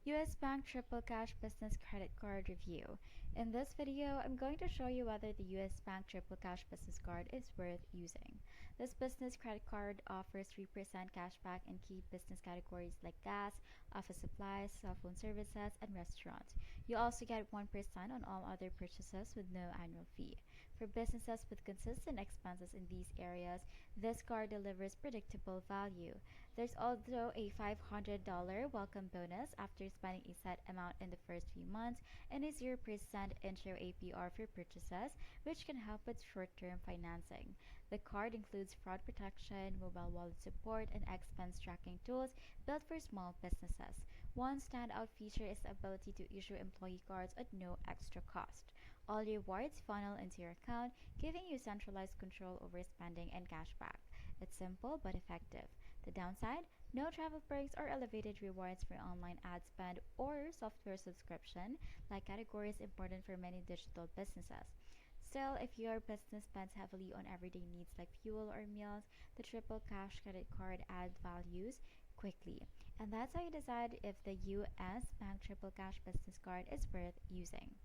US Bank Triple Cash Business Credit Card Review. In this video, I'm going to show you whether the US Bank Triple Cash Business Card is worth using. This business credit card offers 3% cashback in key business categories like gas, office supplies, cell phone services, and restaurants. You also get 1% on all other purchases with no annual fee. For businesses with consistent expenses in these areas, this card delivers predictable value. There's also a $500 welcome bonus after spending a set amount in the first few months and a 0% intro APR for purchases, which can help with short-term financing. The card includes fraud protection, mobile wallet support, and expense tracking tools built for small businesses. One standout feature is the ability to issue employee cards at no extra cost. All rewards funnel into your account, giving you centralized control over spending and cashback. It's simple but effective. The downside? No travel perks or elevated rewards for online ad spend or software subscription, like categories important for many digital businesses. Still, if your business spends heavily on everyday needs like fuel or meals, the Triple Cash credit card adds values quickly. And that's how you decide if the US Bank Triple Cash Business Card is worth using.